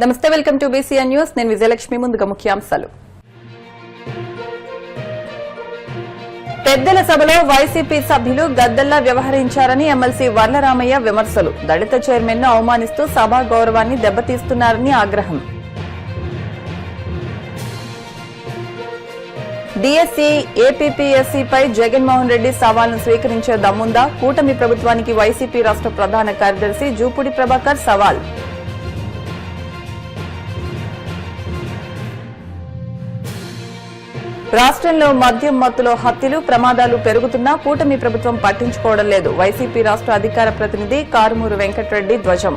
నమస్తే, welcome to BCN news. నేను విజయలక్ష్మి. ముందుగా ముఖ్యాంశాలు. పెద్దల సభలో వైసీపీ సభ్యులు గద్దల్లా వ్యవహరించారని ఎమ్మెల్సీ వర్లరామయ్య విమర్శలు. దళిత చైర్మన్ ను అవమానిస్తూ సభా గౌరవాన్ని దెబ్బతీస్తున్నారని ఆగ్రహం. డీఎస్సీ ఏపీపీఎస్సీపై జగన్మోహన్ రెడ్డి సవాల్ను స్వీకరించే దమ్ముందా? కూటమి ప్రభుత్వానికి వైసీపీ రాష్ట్ర ప్రధాన కార్యదర్శి జూపూడి ప్రభాకర్ సవాల్. రాష్ట్రంలో మద్యం మత్తులో హత్యలు, ప్రమాదాలు పెరుగుతున్నా కూటమి ప్రభుత్వం పట్టించుకోవడం లేదు. వైసీపీ రాష్ట్ర అధికార ప్రతినిధి కారుమూరు వెంకటరెడ్డి ధ్వజం.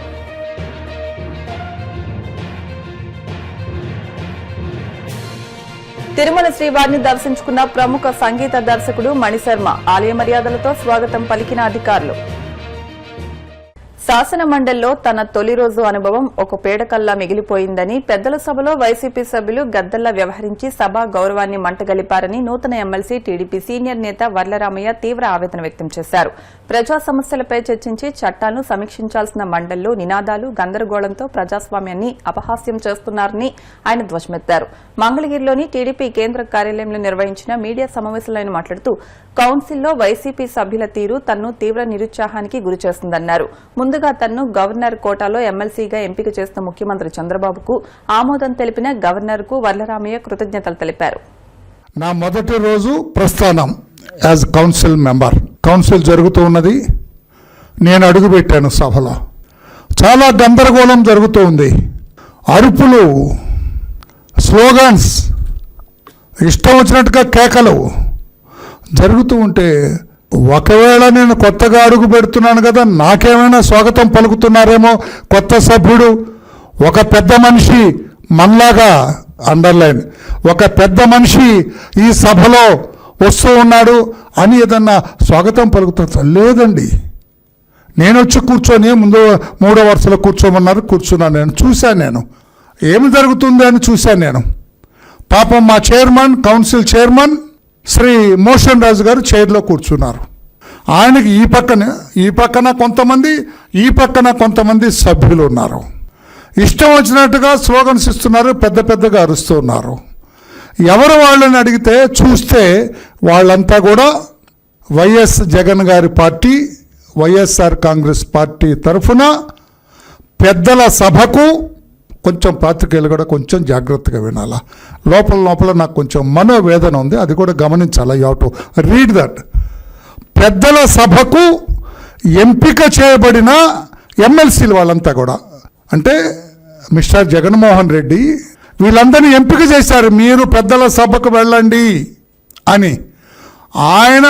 తిరుమల శ్రీవారిని దర్శించుకున్న ప్రముఖ సంగీత దర్శకుడు మణిశర్మ. ఆలయ మర్యాదలతో స్వాగతం పలికిన అధికారులు. శాసన మండలిలో తన తొలి రోజు అనుభవం ఒక పేడకల్లా మిగిలిపోయిందని పెద్దల సభలో వైసీపీ సభ్యులు గద్దల్లా వ్యవహరించి సభా గౌరవాన్ని మంటగలిపారని నూతన ఎమ్మెల్సీ టీడీపీ సీనియర్ నేత వర్లరామయ్య తీవ్ర ఆవేదన వ్యక్తం చేశారు. ప్రజా సమస్యలపై చర్చించి చట్టాలను సమీక్షించాల్సిన మండలిలో నినాదాలు, గందరగోళంతో ప్రజాస్వామ్యాన్ని అపహాస్యం చేస్తున్నారని ఆయన ధ్వజమెత్తారు. మంగళగిరిలోని టీడీపీ కేంద్ర కార్యాలయంలో నిర్వహించిన మీడియా సమావేశంలో ఆయన మాట్లాడుతూ కౌన్సిల్లో వైసీపీ సభ్యుల తీరు తనను తీవ్ర నిరుత్సాహానికి గురిచేస్తుందన్నారు. ముందుగా తనను గవర్నర్ కోటాలో ఎమ్మెల్సీగా ఎంపిక చేసిన ముఖ్యమంత్రి చంద్రబాబుకు ఆమోదం తెలిపిన గవర్నర్ కు వర్లరామయ్య కృతజ్ఞతలు తెలిపారు. నా మొదటి రోజు ప్రస్థానం యాజ్ కౌన్సిల్ మెంబర్. కౌన్సిల్ జరుగుతూ ఉన్నది. నేను అడుగుపెట్టాను సభలో. చాలా గందరగోళం జరుగుతూ ఉంది. అరుపులు, స్లోగన్స్, ఇష్టం వచ్చినట్టుగా కేకలు జరుగుతూ ఉంటే ఒకవేళ నేను కొత్తగా అడుగు పెడుతున్నాను కదా, నాకేమైనా స్వాగతం పలుకుతున్నారేమో కొత్త సభ్యుడు, ఒక పెద్ద మనిషి మనలాగా అండర్లైన్ ఒక పెద్ద మనిషి ఈ సభలో వస్తూ ఉన్నాడు అని ఏదన్నా స్వాగతం పలుకుతా లేదండి. నేను వచ్చి కూర్చొని ముందు 3వ వరుసలో కూర్చోమన్నారు, కూర్చున్నాను. నేను చూశాను, నేను ఏమి జరుగుతుంది అని చూశాను. నేను పాపం మా chairman, council chairman Shri Moshen Raju గారు చైర్లో కూర్చున్నారు. ఆయనకి ఈ పక్కన కొంతమంది, ఈ పక్కన కొంతమంది సభ్యులు ఉన్నారు. ఇష్టం వచ్చినట్టుగా స్లోగన్స్ ఇస్తున్నారు, పెద్ద పెద్దగా అరుస్తూ ఉన్నారు. ఎవరు వాళ్ళని అడిగితే చూస్తే వాళ్ళంతా కూడా వైఎస్ జగన్ గారి పార్టీ, వైఎస్ఆర్ కాంగ్రెస్ పార్టీ తరఫున పెద్దల సభకు కొంచెం పాత్రికేయులు కూడా కొంచెం జాగ్రత్తగా వినాలా. లోపల నాకు కొంచెం మనోవేదన ఉంది, అది కూడా గమనించాలా. You have to read that. పెద్దల సభకు ఎంపిక చేయబడిన ఎమ్మెల్సీలు వాళ్ళంతా కూడా, అంటే మిస్టర్ జగన్మోహన్ రెడ్డి వీళ్ళందరినీ ఎంపిక చేశారు. మీరు పెద్దల సభకు వెళ్ళండి అని ఆయన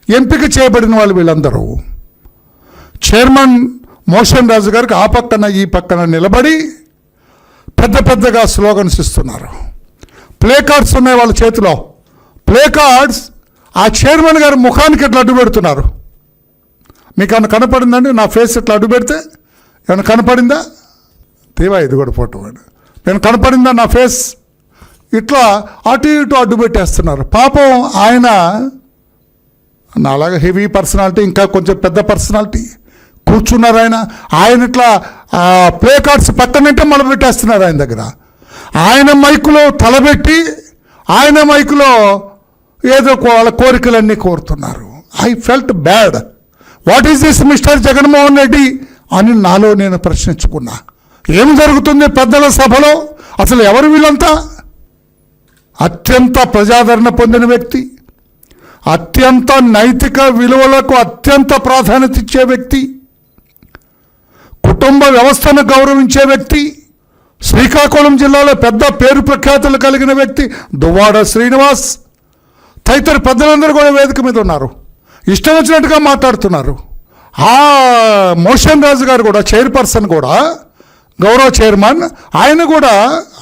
ఎంపిక చేయబడిన వాళ్ళు వీళ్ళందరూ. చైర్మన్ మోషన్ రాజు గారికి ఆ పక్కన ఈ పక్కన నిలబడి పెద్ద పెద్దగా స్లోగన్స్ ఇస్తున్నారు. ప్లే కార్డ్స్ ఉన్నాయి వాళ్ళ చేతిలో. ప్లే కార్డ్స్ ఆ చైర్మన్ గారి ముఖానికి ఎట్లా అడ్డు పెడుతున్నారు. మీకు ఏమైనా కనపడిందండి? నా ఫేస్ ఎట్లా అడ్డు పెడితే ఏమైనా కనపడిందా? దేవా, ఇది కూడా ఫోటో. నేను కనపడిందా నా ఫేస్? ఇట్లా అటు ఇటు అడ్డు పెట్టేస్తున్నారు. పాపం ఆయన నాలాగా హెవీ పర్సనాలిటీ, ఇంకా కొంచెం పెద్ద పర్సనాలిటీ కూర్చున్నారు. ఆయన ఇట్లా ప్లే కార్డ్స్ పక్కనంటే మొదలు పెట్టేస్తున్నారు ఆయన దగ్గర. ఆయన మైకులో తలబెట్టి ఆయన మైకులో ఏదో వాళ్ళ కోరికలన్నీ కోరుతున్నారు. I felt bad. What is this mister Jaganmohan Reddy అని నాలో నేను ప్రశ్నించుకున్నా. ఏం జరుగుతుంది పెద్దల సభలో? అసలు ఎవరు వీళ్ళంతా? అత్యంత ప్రజాదరణ పొందిన వ్యక్తి, అత్యంత నైతిక విలువలకు అత్యంత ప్రాధాన్యత ఇచ్చే వ్యక్తి, కుటుంబ వ్యవస్థను గౌరవించే వ్యక్తి, శ్రీకాకుళం జిల్లాలో పెద్ద పేరు ప్రఖ్యాతులు కలిగిన వ్యక్తి దువ్వాడ శ్రీనివాస్ తదితర పెద్దలందరూ కూడా వేదిక మీద ఉన్నారు. ఇష్టం వచ్చినట్టుగా మాట్లాడుతున్నారు. ఆ మోషన్ రాజు గారు కూడా, చైర్పర్సన్ కూడా, గౌరవ చైర్మన్, ఆయన కూడా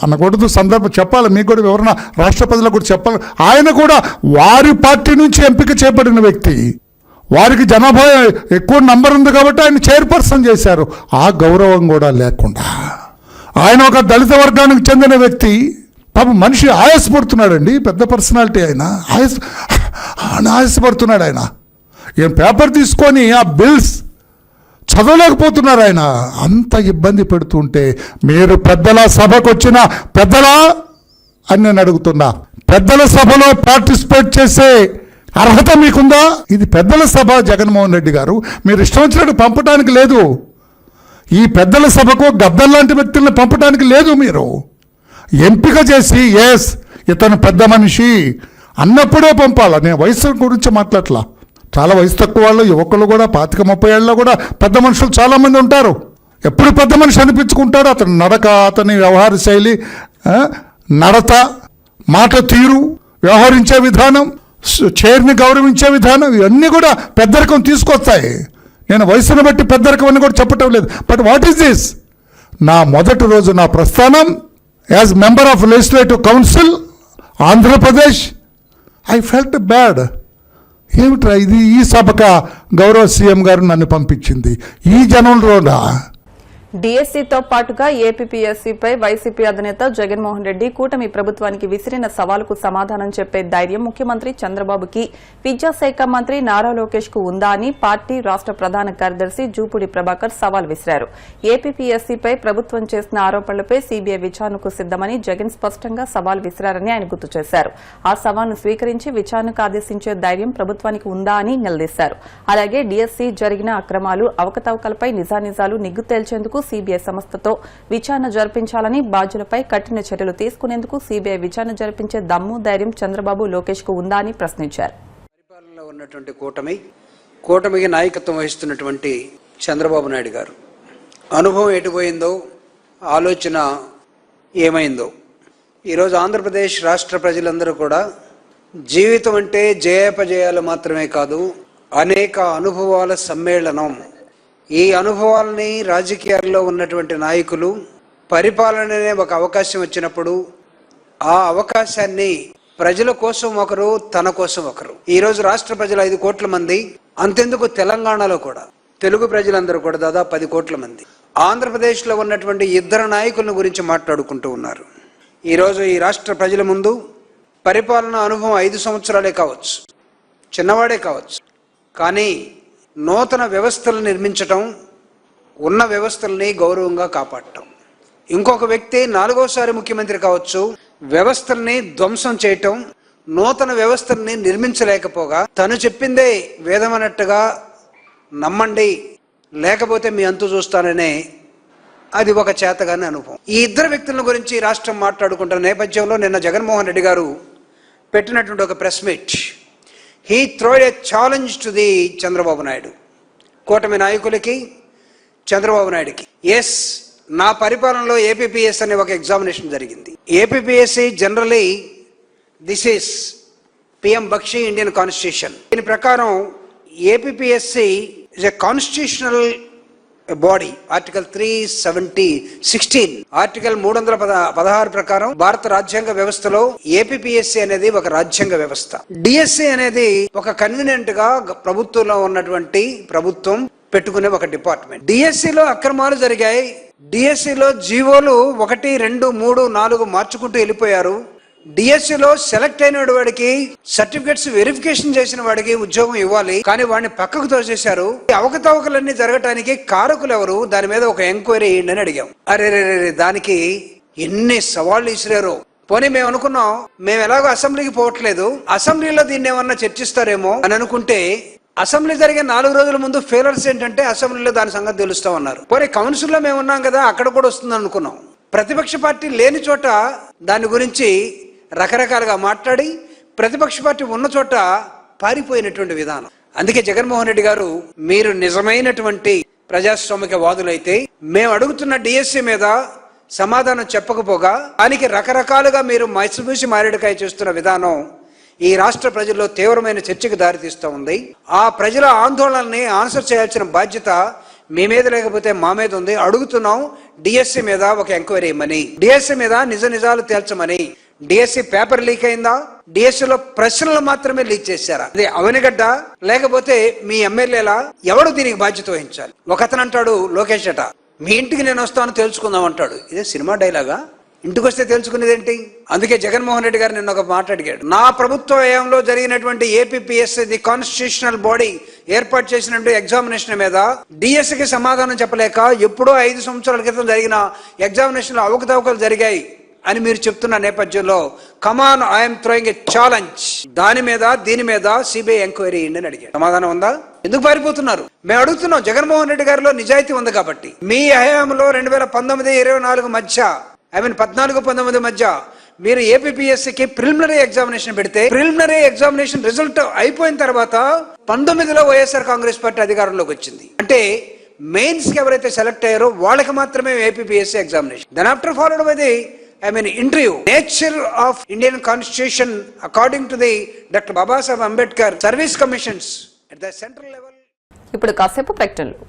అనకూడదు, సందర్భం చెప్పాలి మీకు కూడా, వివరణ రాష్ట్ర ప్రజలకు కూడా చెప్పాలి. ఆయన కూడా వారి పార్టీ నుంచి ఎంపిక చేయబడిన వ్యక్తి. వారికి జనాభా ఎక్కువ నంబర్ ఉంది కాబట్టి ఆయన చైర్పర్సన్ చేశారు. ఆ గౌరవం కూడా లేకుండా ఆయన ఒక దళిత వర్గానికి చెందిన వ్యక్తి. పాపం మనిషి ఆయాసపడుతున్నాడండి. పెద్ద పర్సనాలిటీ ఆయన ఆయాసపడుతున్నాడు. ఆయన ఏం పేపర్ తీసుకొని ఆ బిల్స్ చదవలేకపోతున్నారు. ఆయన అంత ఇబ్బంది పెడుతుంటే మీరు పెద్దల సభకు వచ్చిన పెద్దలా అని నేను అడుగుతున్నా. పెద్దల సభలో పార్టిసిపేట్ చేసే అర్హత మీకుందా? ఇది పెద్దల సభ జగన్మోహన్ రెడ్డి గారు, మీరు ఇష్టం వచ్చినట్టు పంపడానికి లేదు. ఈ పెద్దల సభకు గద్దల్లాంటి వ్యక్తులను పంపడానికి లేదు. మీరు ఎంపిక చేసి ఎస్ ఇతను పెద్ద మనిషి అన్నప్పుడే పంపాల. నేను వయసు గురించి మాట్లాడలా. చాలా వయసు తక్కువ వాళ్ళు, యువకులు కూడా 25-30 ఏళ్ళలో కూడా పెద్ద మనుషులు చాలామంది ఉంటారు. ఎప్పుడు పెద్ద మనిషి అనిపించుకుంటాడు. అతని నడక, అతని వ్యవహార శైలి, నడత, మాట తీరు, వ్యవహరించే విధానం, చైర్ని గౌరవించే విధానం, ఇవన్నీ కూడా పెద్దరికం తీసుకొస్తాయి. నేను వయసును బట్టి పెద్దరికం అని కూడా చెప్పటం లేదు. But what is this? నా మొదటి రోజు నా ప్రస్థానం as member of legislative council Andhra Pradesh, I felt bad. ఏమిట్రా ఇది? ఈ సభక గౌరవ సీఎం గారు నన్ను పంపించింది ఈ జనంలోనా? డిఎస్సీతో పాటుగా ఏపీపీఎస్సీపై వైసీపీ అధినేత జగన్మోహన్ రెడ్డి కూటమి ప్రభుత్వానికి విసిరిన సవాలుకు సమాధానం చెప్పే ధైర్యం ముఖ్యమంత్రి చంద్రబాబుకి, విద్యాశాఖ మంత్రి నారా లోకేష్ కు ఉందా అని పార్టీ రాష్ట ప్రధాన కార్యదర్శి జూపూడి ప్రభాకర్ సవాల్ విసిరారు. ఏపీపీఎస్సీపై ప్రభుత్వం చేసిన ఆరోపణలపై సీబీఐ విచారణకు సిద్దమని జగన్ స్పష్టంగా సవాల్ విసిరారని ఆయన గుర్తు చేశారు. ఆ సవాల్ను స్వీకరించి విచారణకు ఆదేశించే ధైర్యం ప్రభుత్వానికి ఉందా అని నిలదీశారు. అలాగే డిఎస్సీ జరిగిన అక్రమాలు, అవకతవకలపై నిజానిజాలు నిగ్గు తేల్చేందుకు సీబీఐ సంస్థతో విచారణ జరిపించాలని, బాధ్యులపై కఠిన చర్యలు తీసుకునేందుకు సీబీఐ విచారణ జరిపించే దమ్ము, ధైర్యం చంద్రబాబు, లోకేష్ కు ఉందా అని ప్రశ్నించారు. పరిపాలనలో ఉన్నటువంటి కూటమికి నాయకత్వం వహిస్తున్నటువంటి చంద్రబాబు నాయుడు గారు అనుభవం ఎటుపోయిందో, ఆలోచన ఏమైందో, ఈరోజు ఆంధ్రప్రదేశ్ రాష్ట్ర ప్రజలందరూ కూడా జీవితం అంటే జయాపజయాలు మాత్రమే కాదు, అనేక అనుభవాల సమ్మేళనం. ఈ అనుభవాలని రాజకీయాల్లో ఉన్నటువంటి నాయకులు పరిపాలననే ఒక అవకాశం వచ్చినప్పుడు ఆ అవకాశాన్ని ప్రజల కోసం ఒకరు, తన కోసం ఒకరు. ఈరోజు రాష్ట్ర ప్రజలు 5 కోట్ల మంది, అంతెందుకు తెలంగాణలో కూడా తెలుగు ప్రజలందరూ కూడా దాదాపు 10 కోట్ల మంది ఆంధ్రప్రదేశ్లో ఉన్నటువంటి 2 నాయకుల గురించి మాట్లాడుకుంటూ ఉన్నారు. ఈరోజు ఈ రాష్ట్ర ప్రజల ముందు పరిపాలన అనుభవం 5 సంవత్సరాలే కావచ్చు, చిన్నవాడే కావచ్చు, కానీ నూతన వ్యవస్థలు నిర్మించటం, ఉన్న వ్యవస్థల్ని గౌరవంగా కాపాడటం. ఇంకొక వ్యక్తి 4వసారి ముఖ్యమంత్రి కావచ్చు, వ్యవస్థల్ని ధ్వంసం చేయటం, నూతన వ్యవస్థల్ని నిర్మించలేకపోగా తను చెప్పిందే వేదమన్నట్టుగా నమ్మండి లేకపోతే మీ అంతు చూస్తాననే అది ఒక చేతగాని అనుభవం. ఈ 2 వ్యక్తుల గురించి రాష్ట్రం మాట్లాడుకుంటున్న నేపథ్యంలో నిన్న జగన్మోహన్ రెడ్డి గారు పెట్టినటువంటి ఒక press meet, he threw a challenge to the Chandrababu Naidu, కూటమి నాయకులకి, చంద్రబాబు నాయుడుకి. ఎస్, నా పరిపాలనలో ఏపీపీఎస్ అనే ఒక ఎగ్జామినేషన్ జరిగింది. APPSC generally this is PM Bakshi Indian constitution. దీని ప్రకారం APPSC is a constitutional body. Article 316 article 316 ప్రకారం భారత రాజ్యాంగ వ్యవస్థలో ఏపీపీఎస్సీ అనేది ఒక రాజ్యాంగ వ్యవస్థ. డిఎస్సీ అనేది ఒక కన్వీనియంట్ గా ప్రభుత్వంలో ఉన్నటువంటి ప్రభుత్వం పెట్టుకునే ఒక డిపార్ట్మెంట్. డిఎస్సీలో అక్రమాలు జరిగాయి. డిఎస్సీలో జీవోలు 1, 2, 3, 4 మార్చుకుంటూ వెళ్ళిపోయారు. డిఎస్సీలో సెలెక్ట్ అయిన వాడికి సర్టిఫికెట్స్ వెరిఫికేషన్ చేసిన వాడికి ఉద్యోగం ఇవ్వాలి, కానీ వాడిని పక్కకు తోసేశారు. అవకతవకలన్నీ జరగటానికి కారకులు ఎవరు, దాని మీద ఒక ఎంక్వైరీ అని అడిగాం. అరే దానికి ఎన్ని సవాళ్లు ఇసిరారో. పోనీ మేము అనుకున్నాం, మేము ఎలాగో అసెంబ్లీకి పోవట్లేదు, అసెంబ్లీలో దీన్ని ఏమన్నా చర్చిస్తారేమో అని అనుకుంటే, అసెంబ్లీ జరిగే 4 రోజుల ముందు ఫెయిలర్స్ ఏంటంటే అసెంబ్లీలో దాని సంగతి తెలుస్తామన్నారు. పోనీ కౌన్సిల్లో మేము ఉన్నాం కదా, అక్కడ కూడా వస్తుంది అనుకున్నాం. ప్రతిపక్ష పార్టీ లేని చోట దాని గురించి రకరకాలుగా మాట్లాడి, ప్రతిపక్ష పార్టీ ఉన్న చోట పారిపోయినటువంటి విధానం. అందుకే జగన్మోహన్ రెడ్డి గారు, మీరు నిజమైనటువంటి ప్రజాస్వామిక వాదులైతే మేము అడుగుతున్న డిఎస్సీ మీద సమాధానం చెప్పకపోగా దానికి రకరకాలుగా మీరు మైసూసి మారేడుకాయ చేస్తున్న విధానం ఈ రాష్ట్ర ప్రజల్లో తీవ్రమైన చర్చకు దారితీస్తూ ఉంది. ఆ ప్రజల ఆందోళనని ఆన్సర్ చేయాల్సిన బాధ్యత మీ మీద లేకపోతే మా మీద ఉంది. అడుగుతున్నాం, డిఎస్సీ మీద ఒక ఎంక్వైరీ ఇవ్వమని, డిఎస్సీ మీద నిజాలు తేల్చమని. డిఎస్సీ పేపర్ లీక్ అయిందా? డిఎస్సీలో ప్రశ్నలు మాత్రమే లీక్ చేశారా? అది అవనిగడ్డ లేకపోతే మీ ఎమ్మెల్యేలా? ఎవడు దీనికి బాధ్యత వహించాలి? ఒకతను అంటాడు లోకేష్ అట, మీ ఇంటికి నేను వస్తాను తెలుసుకుందాం అంటాడు. ఇదే సినిమా డైలాగా? ఇంటికి వస్తే తెలుసుకునేది ఏంటి? అందుకే జగన్మోహన్ రెడ్డి గారు నిన్న ఒక మాట అడిగాడు. నా ప్రభుత్వ వ్యయంలో జరిగినటువంటి ఏపీపీఎస్ ది కాన్స్టిట్యూషనల్ బాడీ ఏర్పాటు చేసినటువంటి ఎగ్జామినేషన్ మీద డిఎస్కి సమాధానం చెప్పలేక ఎప్పుడో 5 సంవత్సరాల క్రితం జరిగిన ఎగ్జామినేషన్ లో అవకతవకలు జరిగాయి అని మీరు చెప్తున్న నేపథ్యంలో come on I'm throwing a challenge, దీని మీద సిబిఐ ఎంక్వైరీ అని అడిగాడు. సమాధానం ఉందా? ఎందుకు పారిపోతున్నారు? మేము అడుగుతున్నాం. జగన్మోహన్ రెడ్డి గారిలో నిజాయితీ ఉంది కాబట్టి. మీ హయాంలో 2019-24 మధ్య 14-19 మధ్య మీరు ఏపీపీఎస్సీకి ప్రిలిమినరీ ఎగ్జామినేషన్ పెడితే ప్రిలిమినరీ ఎగ్జామినేషన్ రిజల్ట్ అయిపోయిన తర్వాత 19లో వైఎస్ఆర్ కాంగ్రెస్ పార్టీ అధికారంలోకి వచ్చింది. అంటే మెయిన్స్ కి ఎవరైతే సెలెక్ట్ అయ్యారో వాళ్ళకి మాత్రమే APPSC examination. Then after followed by the interview. Nature of Indian Constitution according to the Dr. Babasaheb Ambedkar service commissions at the central level. ఇప్పుడు కాసేపు ప్రకటనలు.